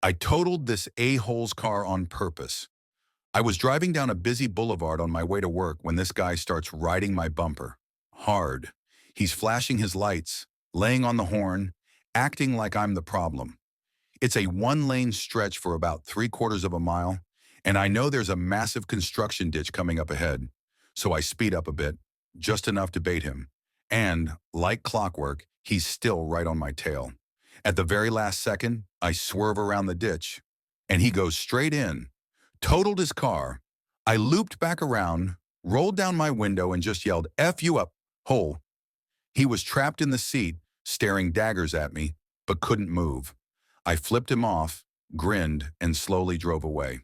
I totaled this a-hole's car on purpose. I was driving down a busy boulevard on my way to work when this guy starts riding my bumper. Hard. He's flashing his lights, laying on the horn, acting like I'm the problem. It's a one-lane stretch for about 3/4 of a mile, and I know there's a massive construction ditch coming up ahead. So I speed up a bit, just enough to bait him. And, like clockwork, he's still right on my tail. At the very last second, I swerve around the ditch, and he goes straight in, totaled his car. I looped back around, rolled down my window, and just yelled, "F you up, hole." He was trapped in the seat, staring daggers at me, but couldn't move. I flipped him off, grinned, and slowly drove away.